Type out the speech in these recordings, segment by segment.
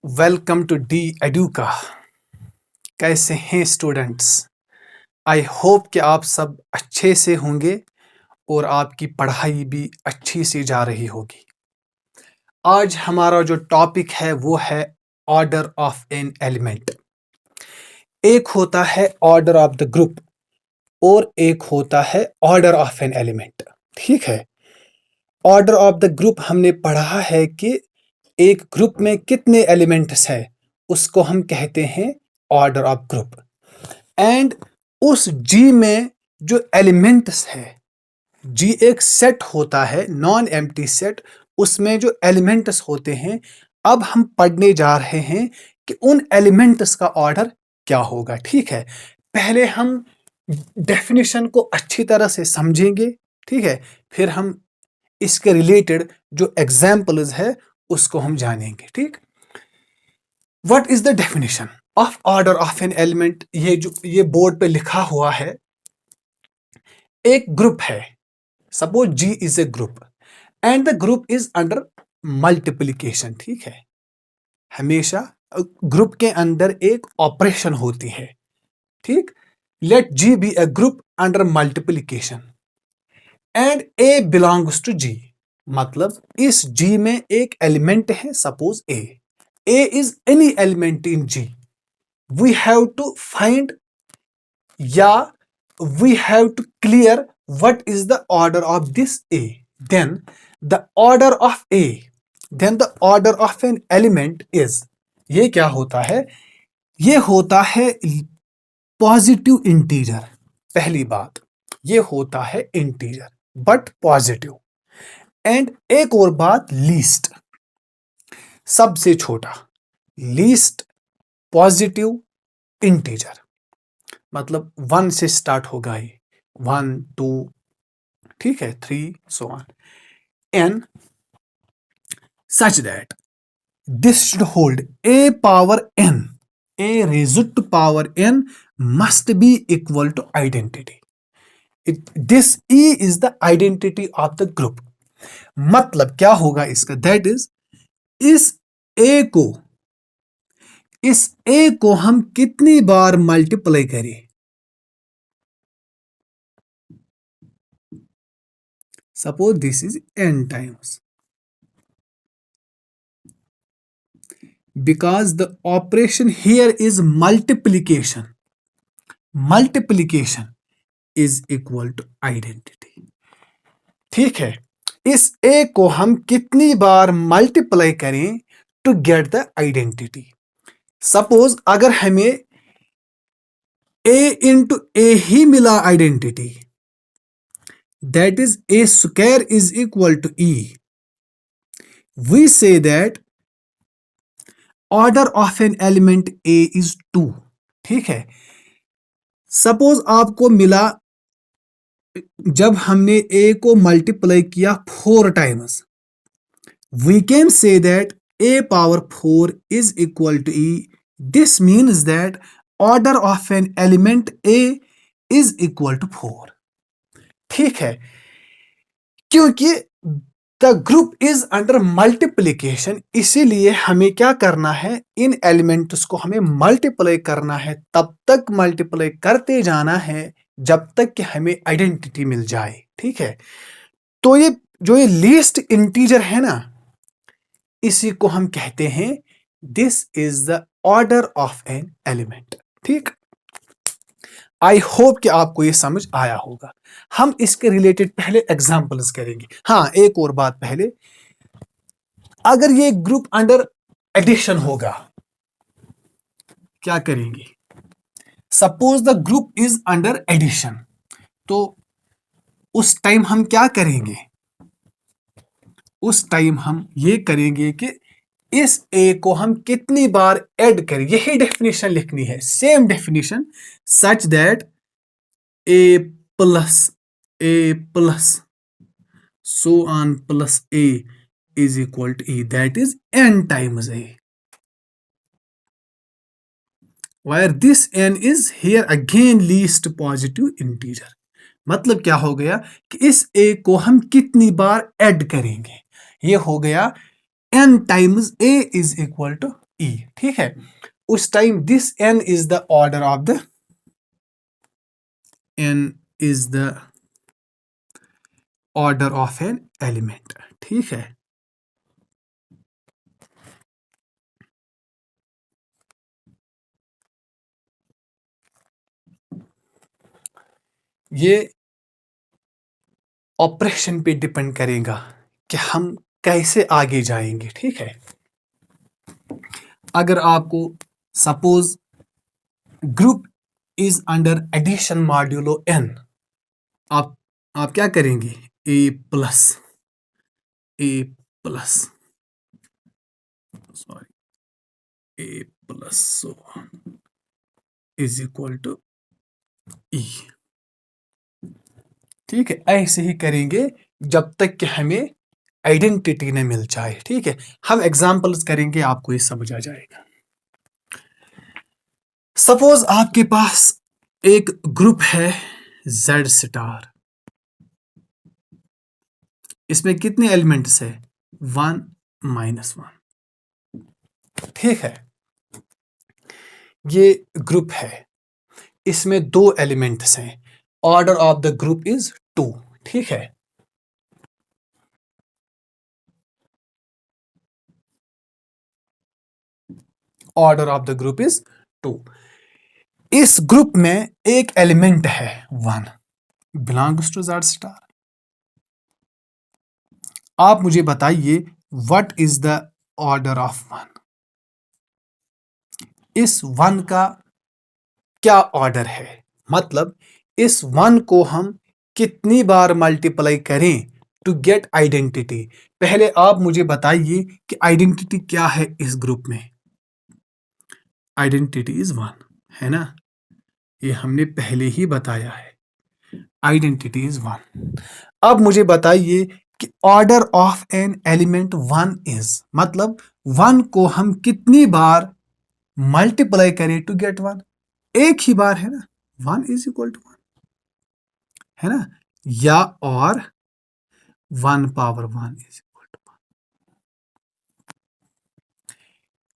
Welcome to D एडुका। कैसे हैं students? I hope कि आप सब अच्छे से होंगे और आपकी पढ़ाई भी अच्छी सी जा रही होगी। आज हमारा जो टॉपिक है वो है ऑर्डर ऑफ एन एलिमेंट। एक होता है ऑर्डर ऑफ द ग्रुप और एक होता है ऑर्डर ऑफ एन एलिमेंट। ठीक है, ऑर्डर ऑफ द ग्रुप हमने पढ़ा है कि एक ग्रुप में कितने एलिमेंट्स है उसको हम कहते हैं ऑर्डर ऑफ ग्रुप। एंड उस जी में जो एलिमेंट्स है, जी एक सेट होता है, नॉन एम्प्टी सेट, उसमें जो एलिमेंट्स होते हैं। अब हम पढ़ने जा रहे हैं कि उन एलिमेंट्स का ऑर्डर क्या होगा। ठीक है, पहले हम डेफिनेशन को अच्छी तरह से समझेंगे। ठीक है, फिर हम इसके रिलेटेड जो एग्जाम्पल्स है उसको हम जानेंगे। ठीक, what is the definition of order of an element? ये बोर्ड पे लिखा हुआ है। एक ग्रुप है, suppose G is a group and the group is under multiplication. ठीक है, हमेशा ग्रुप के अंदर एक ऑपरेशन होती है। ठीक, let G be a group under multiplication and a belongs to G. मतलब इस जी में एक एलिमेंट है, suppose a is any element in G. We have to find या we have to clear what is the order of this A. Then the order of A, then the order of an element is, ये क्या होता है? ये होता है positive integer. पहली बात, ये होता है इंटीजर बट पॉजिटिव। एंड एक और बात, लीस्ट, सबसे छोटा, लीस्ट पॉजिटिव इंटीजर। मतलब 1 से स्टार्ट होगा ये, 1 2, ठीक है, 3 so on, n such that this should hold a power n, a raised to power n must be equal to identity. This E is the identity of the group. मतलब क्या होगा इसका? दैट इज इस A को हम कितनी बार multiply करें? Suppose this is n times, because the operation here is multiplication. Multiplication is equal to identity. ठीक है, इस A को हम कितनी बार मल्टीप्लाई करें to get the identity? Suppose अगर हमें A इंटू ए ही मिला identity, that is A square is equal to E, we say that order of an element A is 2। ठीक है, सपोज आपको मिला, जब हमने A को मल्टीप्लाई किया 4 times, we can say that A power 4 is equal to E. This means that order of an element A is equal to 4। ठीक है, क्योंकि the group is under multiplication, इसीलिए हमें क्या करना है? इन एलिमेंट्स को हमें मल्टीप्लाई करना है, तब तक मल्टीप्लाई करते जाना है जब तक कि हमें आइडेंटिटी मिल जाए। ठीक है, तो ये जो ये लीस्ट इंटीजर है ना, इसी को हम कहते हैं this is the order of an element. ठीक, आई होप कि आपको ये समझ आया होगा। हम इसके रिलेटेड पहले एग्जांपल्स करेंगे। हाँ, एक और बात पहले, अगर ये ग्रुप अंडर एडिशन होगा, क्या करेंगे? Suppose the group is under addition, तो उस टाइम हम क्या करेंगे? उस टाइम हम ये करेंगे कि इस A को हम कितनी बार ऐड करें, यही डेफिनेशन लिखनी है, same definition, such that A plus so on plus A is equal to E, that is n times A, where this n is here again least positive integer. मतलब क्या हो गया कि इस A को हम कितनी बार ऐड करेंगे? ये हो गया n times A is equal to ई, ठीक है। उस time this n is the order of the order of an element, ठीक है। ये ऑपरेशन पे डिपेंड करेगा कि हम कैसे आगे जाएंगे, ठीक है। अगर आपको suppose group is under addition modulo n, आप क्या करेंगे, a plus sorry a plus is equal to e, ठीक है। ऐसे ही करेंगे जब तक कि हमें आइडेंटिटी न मिल जाए, ठीक है। हम एग्जांपल्स करेंगे, आपको ये समझ आ जाएगा। सपोज आपके पास एक ग्रुप है Z स्टार, इसमें कितने एलिमेंट्स है, 1 -1, ठीक है। ये ग्रुप है, इसमें 2 एलिमेंट्स हैं, order of the group is 2, ठीक है। Order of the group is 2। इस ग्रुप में एक एलिमेंट है 1, बिलोंग्स टू Z स्टार। आप मुझे बताइए what is the order of 1, इस 1 का क्या ऑर्डर है, मतलब इस 1 को हम कितनी बार मल्टीप्लाई करें टू गेट आइडेंटिटी। पहले आप मुझे बताइए कि आइडेंटिटी क्या है इस ग्रुप में। आइडेंटिटी इज 1, है ना, ये हमने पहले ही बताया है, आइडेंटिटी इज 1। अब मुझे बताइए कि order of an element 1 is, मतलब 1 को हम कितनी बार मल्टीप्लाई करें टू गेट 1, एक ही बार, है ना, 1 इज इक्वल टू 1, है ना, या और 1 पावर 1 इज इक्वल टू 1,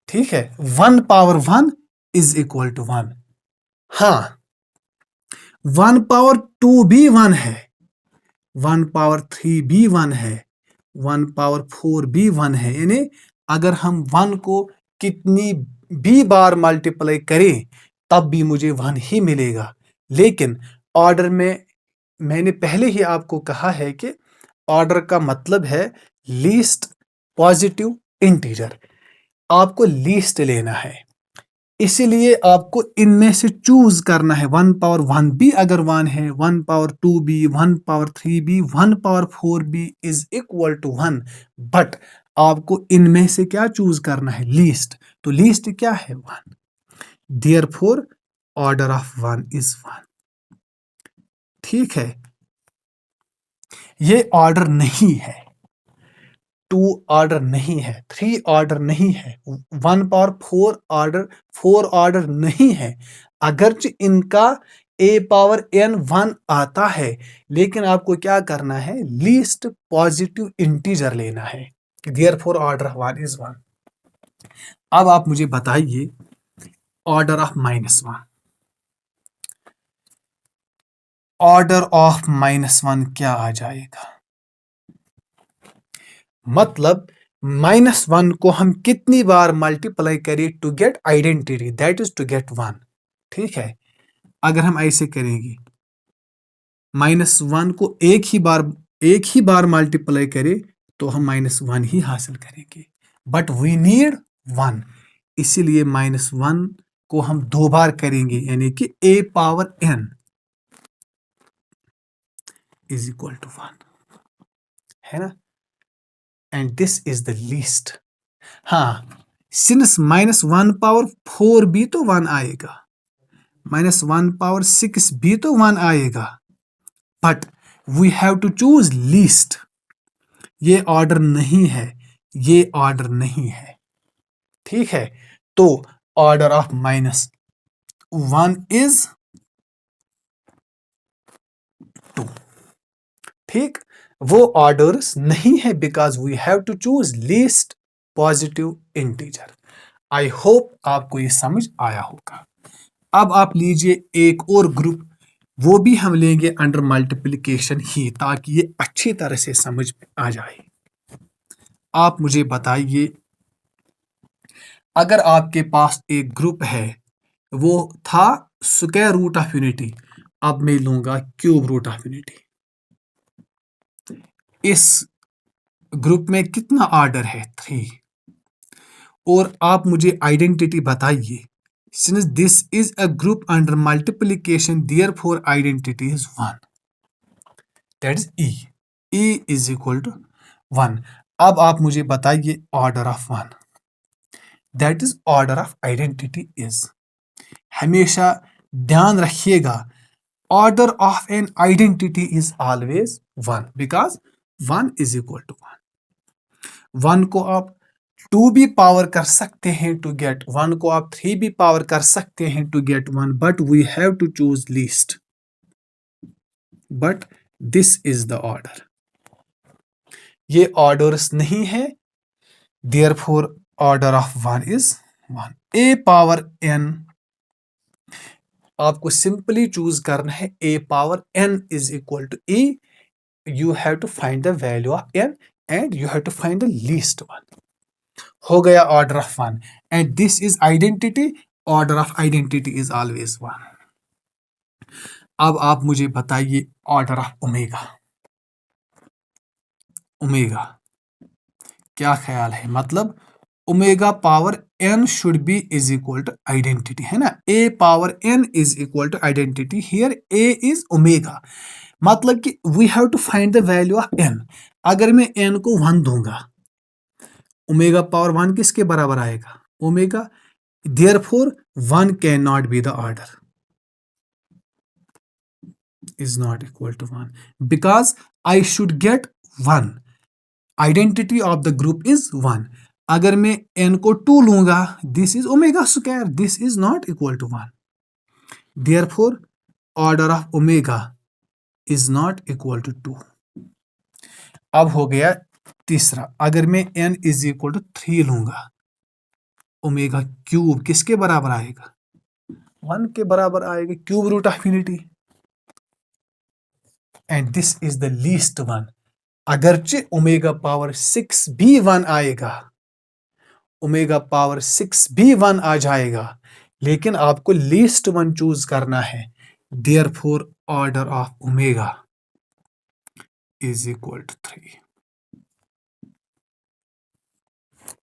ठीक है। 1 पावर 1 इज इक्वल टू 1। हाँ, 1 पावर 2 भी 1 है, 1 पावर 3 भी 1 है, 1 पावर 4 भी 1 है, यानी अगर हम 1 को कितनी भी बार मल्टीप्लाई करें तब भी मुझे 1 ही मिलेगा। लेकिन ऑर्डर में मैंने पहले ही आपको कहा है कि ऑर्डर का मतलब है लीस्ट पॉजिटिव इंटीजर, आपको लीस्ट लेना है, इसीलिए आपको इनमें से चूज करना है। 1 पावर 1 भी अगर 1 है, 1 पावर 2 भी, 1 पावर 3 भी, 1 पावर 4 भी इज इक्वल टू 1, बट आपको इनमें से क्या चूज करना है, लीस्ट। तो लीस्ट क्या है, 1, देयरफॉर ऑर्डर ऑफ 1 इज 1, ठीक है। ये ऑर्डर नहीं है, 2 ऑर्डर नहीं है, 3 ऑर्डर नहीं है, 1 पावर 4 ऑर्डर नहीं है, अगरचे इनका a पावर n 1 आता है, लेकिन आपको क्या करना है, लीस्ट पॉजिटिव इंटीजर लेना है, देयरफॉर ऑर्डर 1 इज 1। अब आप मुझे बताइए ऑर्डर ऑफ -1, ऑर्डर ऑफ -1 क्या आ जाएगा, मतलब -1 को हम कितनी बार मल्टीप्लाई करें to get identity, that is to get 1, ठीक है। अगर हम ऐसे करेंगे, -1 को एक ही बार मल्टीप्लाई करें तो हम -1 ही हासिल करेंगे, बट वी नीड 1, इसीलिए -1 को हम 2 बार करेंगे, यानी कि a power n is equal to 1, है ना, and this is the least. हाँ, सिंस -1 पावर 4 भी तो 1 आएगा, -1 पावर 6 भी तो 1 आएगा, but we have to choose least. ये ऑर्डर नहीं है, ये ऑर्डर नहीं है, ठीक है। तो ऑर्डर ऑफ -1 इज 2, ठीक। वो ऑर्डर्स नहीं है because we have to choose least positive integer. I hope आपको ये समझ आया होगा। अब आप लीजिए एक और ग्रुप, वो भी हम लेंगे अंडर मल्टीप्लिकेशन ही, ताकि ये अच्छी तरह से समझ में आ जाए। आप मुझे बताइए, अगर आपके पास एक ग्रुप है, वो था स्क्वायर रूट ऑफ यूनिटी, अब मैं लूंगा क्यूब रूट ऑफ यूनिटी। इस ग्रुप में कितना ऑर्डर है? 3। और आप मुझे आइडेंटिटी बताइए। Since this is a group under multiplication, therefore identity is 1, that is E. E is equal to 1। अब आप मुझे बताइए order of 1, that is order of identity is. हमेशा ध्यान रखिएगा, order of an identity is always 1, because 1 is equal to 1। 1 को आप 2 भी पावर कर सकते हैं टू गेट 1, को आप 3 भी पावर कर सकते हैं to get 1, but we have to choose least. But this is the order. ये ऑर्डर्स नहीं है, therefore order of 1 is 1। A power n, आपको सिंपली चूज करना है a power n is equal to e। You have to find the value of n and you have to find the least one. हो गया order of 1 and this is identity. Order of identity is always 1। अब आप मुझे बताइए order of omega. Omega क्या ख्याल है? मतलब omega power n should be is equal to identity, है ना? a power n is equal to identity, here a is omega. मतलब कि we have to find the value of n। अगर मैं n को 1 दूंगा, ओमेगा पावर 1 किसके बराबर आएगा? Omega. Therefore 1 can not be the order, is not equal to 1, because I should get 1। Identity of the group is 1। अगर मैं n को 2 लूंगा, this is omega square, this is not equal to 1। Therefore order of omega is not equal to 2। अब हो गया तीसरा, अगर मैं n इज इक्वल टू 3 लूंगा, ओमेगा क्यूब किसके बराबर आएगा? 1 के बराबर आएगा, cube root of unity. And this is the least one. अगरचे ओमेगा पावर 6 भी 1 आएगा, ओमेगा पावर 6 भी 1 आ जाएगा, लेकिन आपको लीस्ट वन चूज करना है। Therefore order of omega is equal to 3।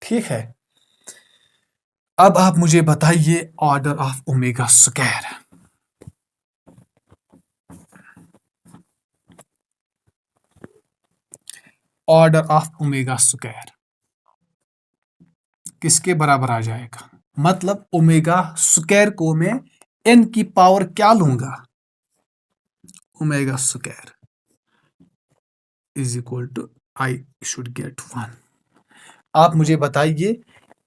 ठीक है। अब आप मुझे बताइए order of omega square. Order of omega square किसके बराबर आ जाएगा? मतलब ओमेगा स्क्वायर को मैं n की पावर क्या लूंगा? Omega square is equal to I should get 1। आप मुझे बताइए,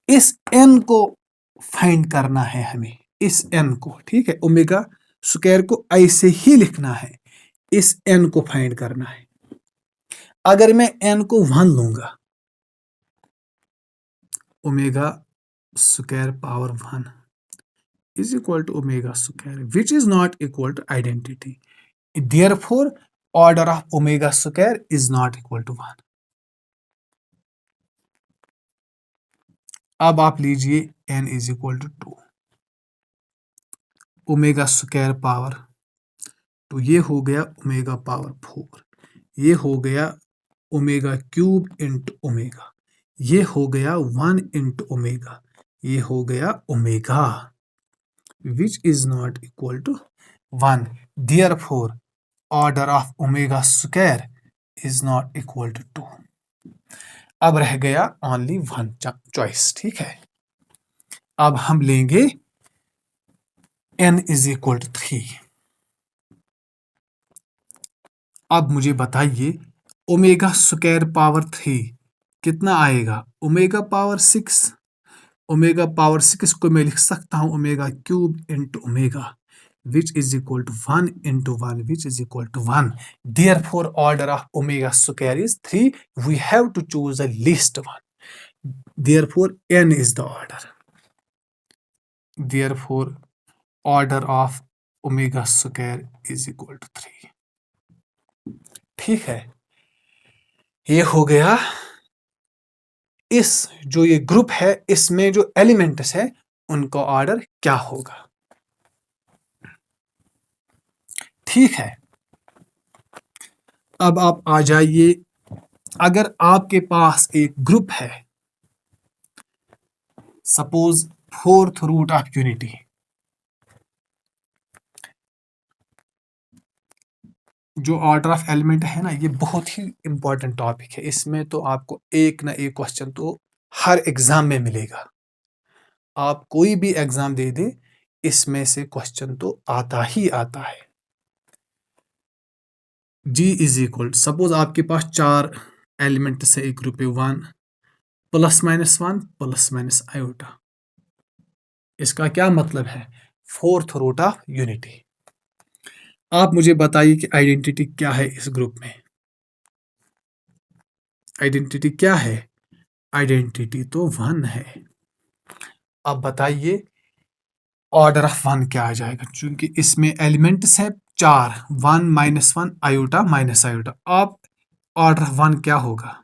इस n को फाइंड करना है हमें, इस n को। ठीक है, ओमेगा स्क्वायर को ऐसे ही लिखना है, इस n को फाइंड करना है। अगर मैं n को 1 लूंगा, omega square power 1 is equal to omega square, which is not equal to identity. Therefore, order of omega square is not equal to 1. अब आप लीजिए n is equal to 2, omega square power 2, ये हो गया omega power 4, ये हो गया omega cube into omega, ये हो गया 1 इंटू ओमेगा, ये हो गया omega, which is not equal to 1. Therefore, order of omega square is not equal to 2. अब रह गया only one choice। ठीक है, अब हम लेंगे n is equal to 3। अब मुझे बताइए ओमेगा स्क्वायर पावर 3 कितना आएगा? Omega power 6। ओमेगा पावर 6 को मैं लिख सकता हूं omega cube into omega, which is equal to 1 into 1, which is equal to 1. Therefore, order of omega square is 3. We have to choose the least one. Therefore, n is the order. therefore order of omega square is equal to 3। ठीक है, ये हो गया। इस जो ये group है इसमें जो एलिमेंट्स है उनका ऑर्डर क्या होगा। ठीक है, अब आप आ जाइए, अगर आपके पास एक ग्रुप है, suppose fourth root of unity, जो ऑर्डर ऑफ एलिमेंट है ना, ये बहुत ही इंपॉर्टेंट टॉपिक है। इसमें तो आपको एक ना एक क्वेश्चन तो हर एग्जाम में मिलेगा। आप कोई भी एग्जाम दे दे, इसमें से क्वेश्चन तो आता ही आता है। जी इज इक्वल, सपोज आपके पास चार एलिमेंट से एक ग्रुप है, 1 +-1 +- इसका क्या मतलब है, फोर्थ रूट ऑफ यूनिटी। आप मुझे बताइए कि आइडेंटिटी क्या है इस ग्रुप में। आइडेंटिटी क्या है, आइडेंटिटी तो 1 है। अब बताइए ऑर्डर ऑफ 1 क्या आ जाएगा, क्योंकि इसमें एलिमेंट्स हैं चार, 1 -1 आयोटा -आयोटा। आप ऑर्डर ऑफ 1 क्या होगा,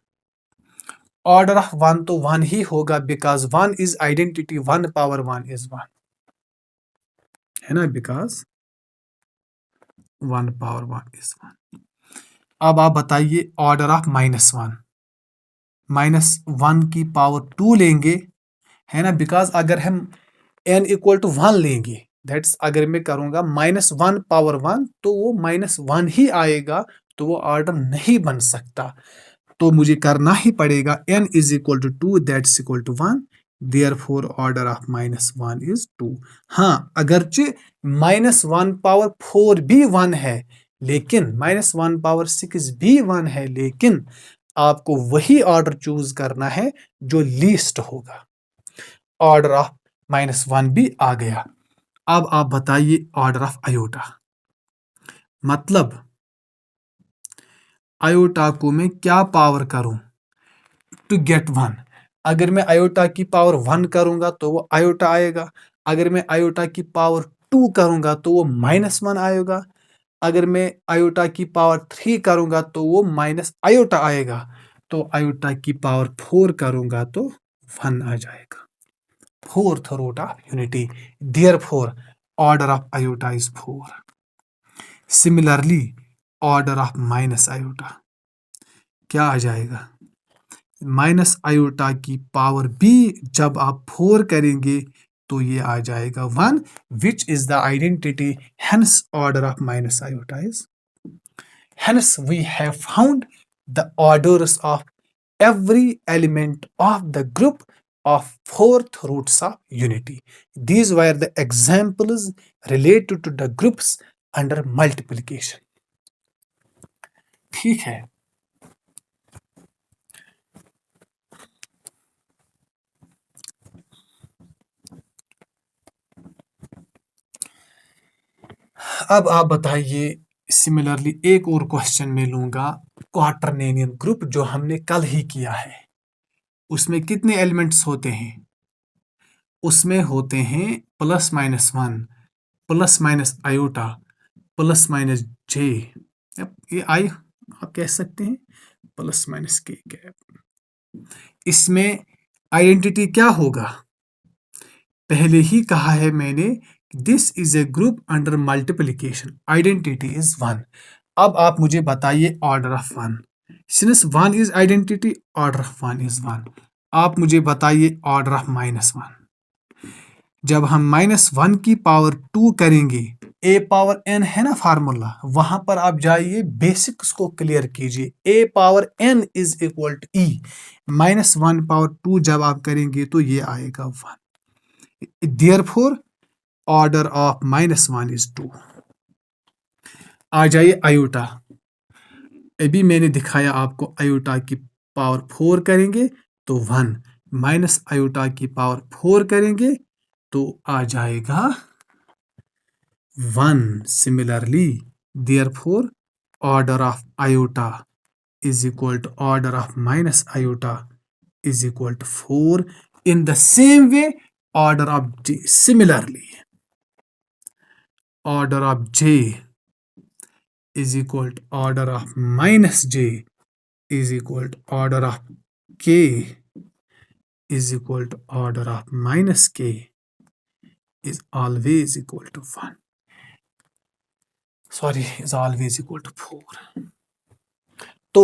ऑर्डर ऑफ 1 तो 1 ही होगा, because 1 is identity, 1 power 1 is 1, है ना, बिकॉज 1 पावर 1 इज 1। अब आप बताइए ऑर्डर ऑफ -1, -1 की पावर 2 लेंगे, है ना, बिकॉज अगर हम n इक्वल टू 1 लेंगे, दैट्स अगर मैं करूंगा -1 पावर 1 तो वो -1 ही आएगा, तो वो ऑर्डर नहीं बन सकता। तो मुझे करना ही पड़ेगा n is equal to 2, that's equal to 1, therefore order of -1 is 2। हाँ, अगरचे -1 पावर 4 भी 1 है, लेकिन -1 पावर 6 भी 1 है, लेकिन आपको वही ऑर्डर चूज करना है जो लीस्ट होगा। ऑर्डर ऑफ -1 भी आ गया। अब आप बताइए ऑर्डर ऑफ आयोटा, मतलब आयोटा को मैं क्या पावर करूं टू गेट 1। अगर मैं आयोटा की पावर 1 करूंगा तो वो आयोटा आएगा, अगर मैं आयोटा की पावर 2 करूंगा तो वो -1 आएगा, अगर मैं आयोटा की पावर 3 करूंगा तो वो माइनस आयोटा आएगा, तो आयोटा की पावर 4 करूंगा तो 1 आ जाएगा। Fourth root of unity, therefore order of iota is 4। Similarly order of minus iota क्या आ जाएगा, माइनस आयोटा की पावर भी जब आप 4 करेंगे तो ये आ जाएगा 1, which is the identity, hence order of minus iota is, hence we have found the orders of every element of the group of fourth roots of unity. These were the examples related to the groups under multiplication. ठीक है, अब आप बताइए, similarly एक और question में लूंगा, क्वाटरनेरियन group जो हमने कल ही किया है, उसमें कितने एलिमेंट्स होते हैं, उसमें होते हैं +-1 +-आयोटा +-j, ये आई आप कह सकते हैं +-k कैप। इसमें आइडेंटिटी क्या होगा, पहले ही कहा है मैंने, this is a group under multiplication, identity is 1। अब आप मुझे बताइए order of 1, since 1 is identity, order of 1 is 1। आप मुझे बताइए ऑर्डर ऑफ -1, जब हम -1 की पावर 2 करेंगे, a पावर n है ना फार्मूला, वहां पर आप जाइए, बेसिक्स को क्लियर कीजिए, a power n is equal to e, -1 power 2 जब आप करेंगे तो ये आएगा 1, देयरफॉर ऑर्डर ऑफ -1 इज 2। आ जाइए आयोटा, अभी मैंने दिखाया आपको, आयोटा की पावर 4 करेंगे तो 1, माइनस आयोटा की पावर 4 करेंगे तो आ जाएगा 1। Similarly therefore order of iota is equal to order of minus iota is equal to 4. In the same way, order of j. Similarly, order of j is equal to order of minus j is equal to order of k is equal to order of minus k is always equal to 1. Sorry, is always equal to 4. तो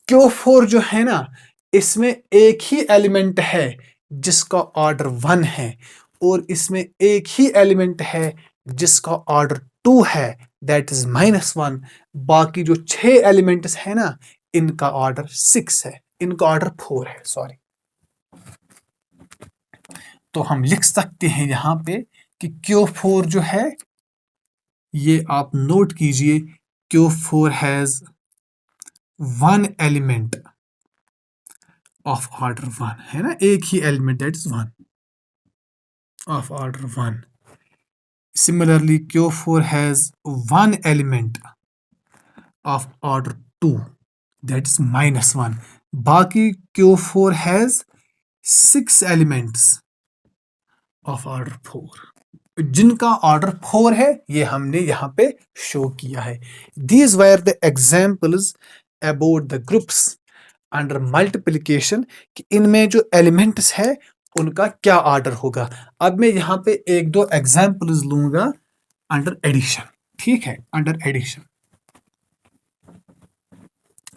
Q4 जो है ना, इसमें एक ही element है जिसका order 1 है, और इसमें एक ही एलिमेंट है जिसका ऑर्डर 2 है, दैट इज -1. बाकी जो 6 एलिमेंट्स है ना, इनका ऑर्डर 6 है, इनका ऑर्डर 4 है. सॉरी. तो हम लिख सकते हैं यहां पे कि Q4 जो है, ये आप नोट कीजिए, Q4 has 1 element of order 1, है ना, एक ही element, that is 1 of order 1. Similarly, Q4 has 1 element of order 2, that is -1. बाकी Q4 has 6 elements of order 4. जिनका ऑर्डर 4 है, ये हमने यहाँ पे शो किया है. These were the examples about the groups under multiplication, कि इनमें जो एलिमेंट्स है उनका क्या ऑर्डर होगा. अब मैं यहाँ पे एक दो एग्जाम्पल्स लूंगा अंडर एडिशन. ठीक है, अंडर एडिशन.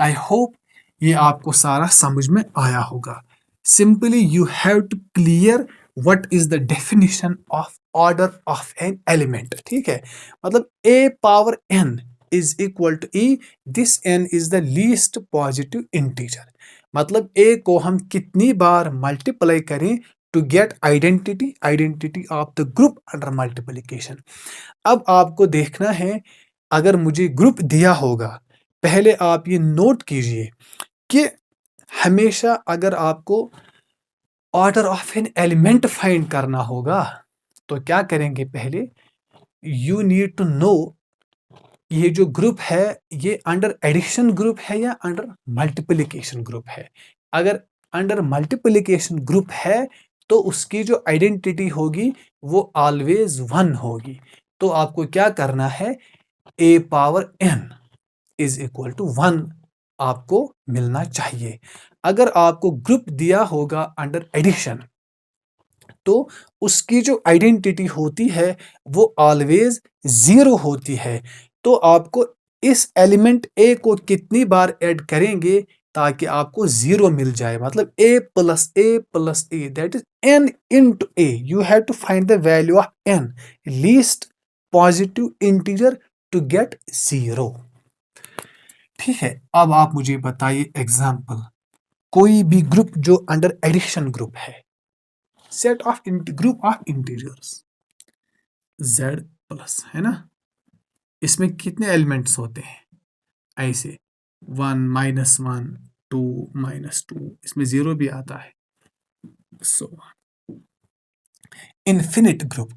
आई होप ये आपको सारा समझ में आया होगा. Simply you have to clear what is the definition of order of an element. ठीक है, मतलब a power n is equal to e. This n is the least positive integer. मतलब a को हम कितनी बार मल्टीप्लाई करें to get identity of the group under multiplication. अब आपको देखना है, अगर मुझे ग्रुप दिया होगा, पहले आप ये नोट कीजिए कि हमेशा अगर आपको order of an element find करना होगा तो क्या करेंगे. पहले यू नीड टू नो ये जो ग्रुप है, ये अंडर एडिशन ग्रुप है या अंडर मल्टीप्लिकेशन ग्रुप है. अगर अंडर मल्टीप्लिकेशन ग्रुप है तो उसकी जो आइडेंटिटी होगी वो ऑलवेज 1 होगी. तो आपको क्या करना है, a power n is equal to 1 आपको मिलना चाहिए. अगर आपको ग्रुप दिया होगा अंडर एडिशन, तो उसकी जो आइडेंटिटी होती है वो ऑलवेज 0 होती है. तो आपको इस एलिमेंट a को कितनी बार ऐड करेंगे ताकि आपको 0 मिल जाए. मतलब a plus a that is n into a. You have to find the value of n, least positive integer, to get 0. ठीक है, अब आप मुझे बताइए एग्जाम्पल. कोई भी ग्रुप जो अंडर एडिशन ग्रुप है, set of group of integers z plus, है ना, इसमें कितने एलिमेंट्स होते हैं, ऐसे 1 -1 2 -2, इसमें 0 भी आता है. सो इन्फिनिट ग्रुप,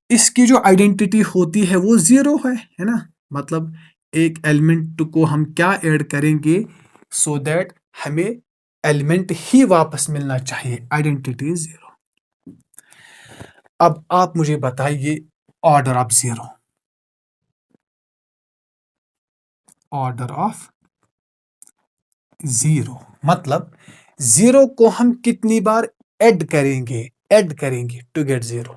इसकी जो आइडेंटिटी होती है वो 0 है ना. मतलब एक एलिमेंट को हम क्या ऐड करेंगे सो दैट हमें एलिमेंट ही वापस मिलना चाहिए, आइडेंटिटी 0. अब आप मुझे बताइए ऑर्डर ऑफ 0. ऑर्डर ऑफ 0 मतलब 0 को हम कितनी बार ऐड करेंगे टू गेट 0.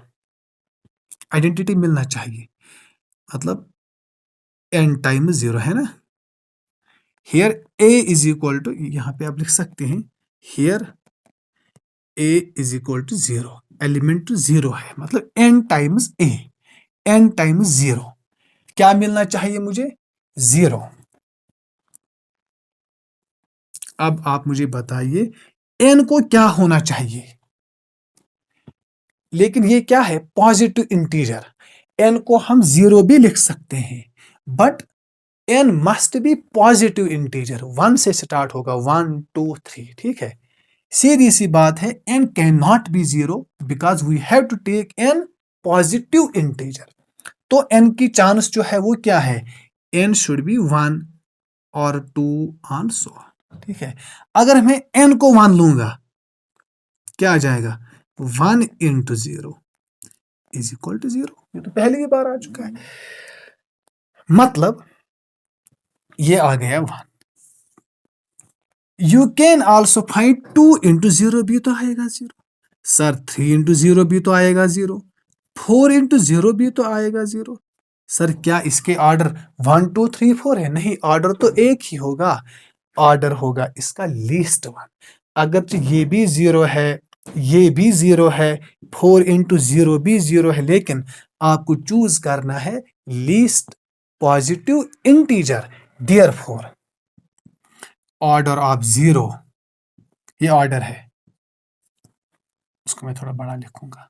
आइडेंटिटी मिलना चाहिए, मतलब n टाइम्स 0, है ना. Here a is equal to, यहाँ पे आप लिख सकते हैं, here a is equal to 0. Element 0 है, मतलब n times a, n times 0. क्या मिलना चाहिए मुझे, 0. अब आप मुझे बताइए n को क्या होना चाहिए. लेकिन ये क्या है, पॉजिटिव इंटीजर. n को हम 0 भी लिख सकते हैं, but n must B positive integer. 1 से स्टार्ट होगा, 1 2 3. ठीक है, सीधी सी बात है, n can not be 0 because we have to take n positive integer. तो n की चांस जो है वो क्या है, n शुड बी 1 और 2 ऑन सो. ठीक है, अगर मैं n को 1 लूंगा क्या आ जाएगा, 1 इंटू 0 इज इक्वल टू 0। ये तो पहली बार आ चुका है, मतलब ये आ गया 1। You can also find 2 into 0 भी तो आएगा 0। सर 3 इंटू 0 भी तो आएगा 0। 4 इंटू 0 भी तो आएगा 0। सर क्या इसके ऑर्डर 1 2 3 4 है? नहीं, ऑर्डर तो एक ही होगा, ऑर्डर होगा इसका लीस्ट 1। अगर तो ये भी 0 है, ये भी 0 है, 4 इंटू 0 भी 0 है, लेकिन आपको चूज करना है least positive integer. Therefore order of 0, ये ऑर्डर है, उसको मैं थोड़ा बड़ा लिखूंगा।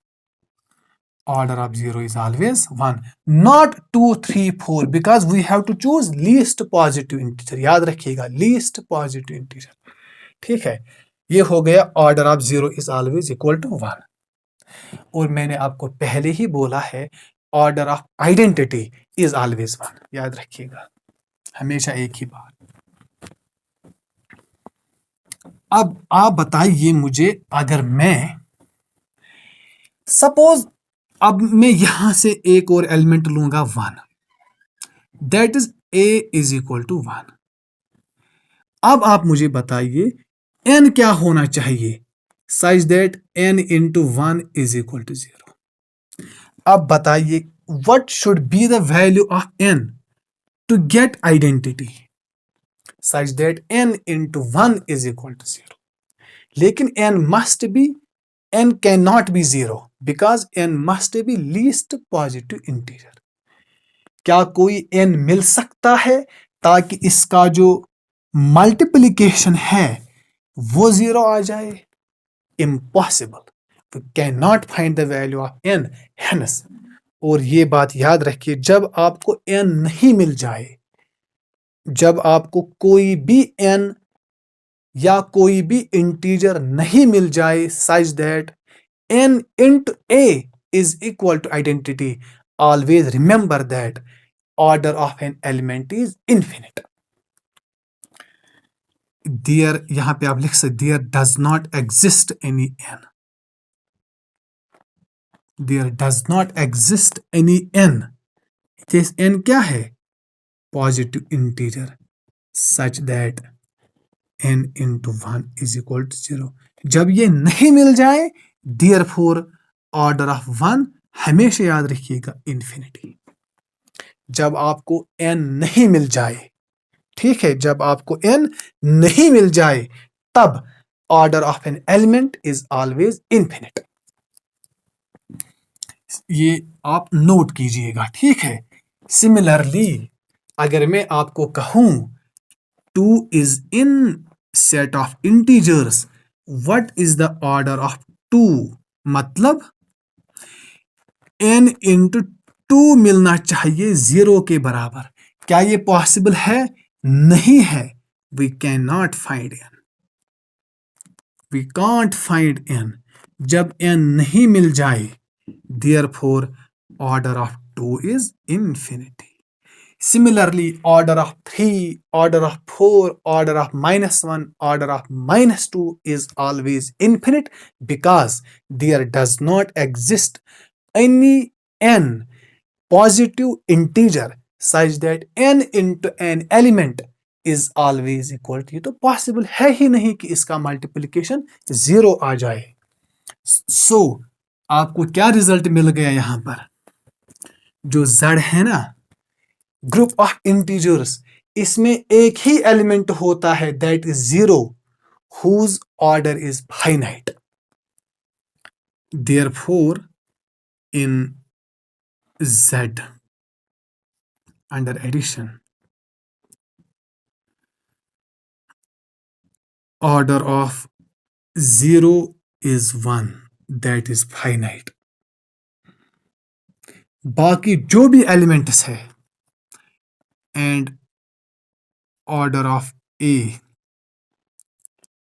Order of 0 is always 1, not 2 3 4, because we have to choose least positive integer। याद रखिएगा, least positive integer। ठीक है, ये हो गया order of 0 is always equal to 1। और मैंने आपको पहले ही बोला है order of identity is always 1। याद रखिएगा, हमेशा एक ही बात। अब आप बताइए मुझे, अगर मैं सपोज अब मैं यहां से एक और एलिमेंट लूंगा 1, that is a is equal to 1। अब आप मुझे बताइए n क्या होना चाहिए such that n into 1 is equal to 0। अब बताइए what should be the value of n to get identity such that n into 1 is equal to 0। लेकिन n must be, n can not be 0 because n must be least positive integer. क्या कोई n मिल सकता है ताकि इसका जो multiplication है वो 0 आ जाए? Impossible, we can not find the value of n hence. और ये बात याद रखिए, जब आपको n नहीं मिल जाए, जब आपको कोई भी n या कोई भी इंटीजर नहीं मिल जाए such that n into a is equal to identity, always remember that order of an element is infinite. There, यहां पे आप लिख सकते there does not exist any n, there does not exist any n। This n क्या है? Positive integer such that n into 1 is equal to 0। जब ये नहीं मिल जाए, देयरफॉर ऑर्डर ऑफ 1 हमेशा याद रखिएगा इन्फिनिटी। जब आपको n नहीं मिल जाए, ठीक है, जब आपको n नहीं मिल जाए, तब order of an element is always infinite. ये आप नोट कीजिएगा, ठीक है। सिमिलरली अगर मैं आपको कहूं 2 is in set of integers, what is the order of 2? मतलब n इंटू 2 मिलना चाहिए 0 के बराबर। क्या ये पॉसिबल है? नहीं है। We can not find n, we can't find n। जब n नहीं मिल जाए, therefore order of 2 is infinity। Similarly, order of 3, order of 4, order of -1, order of -2 is always infinite because there does not exist any n positive integer such that n into an element is always equal to। ये तो possible है ही नहीं कि इसका multiplication 0 आ जाए। सो आपको क्या रिजल्ट मिल गया यहां पर? जो z है ना, ग्रुप ऑफ इंटीजर्स, इसमें एक ही एलिमेंट होता है that is 0 whose order is finite. Therefore in z under addition, order of 0 is 1 that is finite. बाकी जो भी एलिमेंट्स है and order of a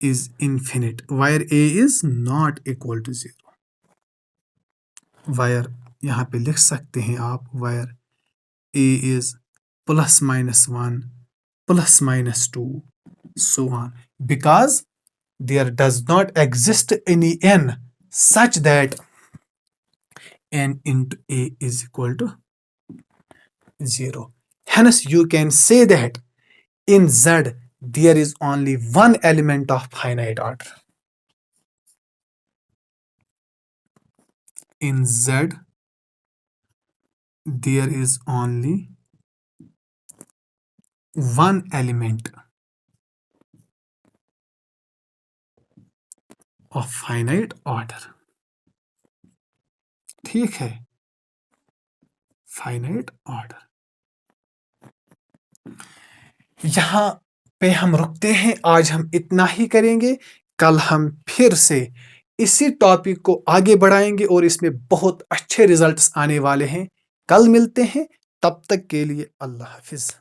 is infinite where a is not equal to 0। where यहां पे लिख सकते हैं आप where a is +-1 +-2 so on, because there does not exist any n such that n into a is equal to 0. Hence, you can say that in Z, there is only one element of finite order. In Z, there is only one element of finite order. ठीक है, finite order. यहां पे हम रुकते हैं, आज हम इतना ही करेंगे। कल हम फिर से इसी टॉपिक को आगे बढ़ाएंगे और इसमें बहुत अच्छे रिजल्ट्स आने वाले हैं। कल मिलते हैं, तब तक के लिए अल्लाह हाफिज।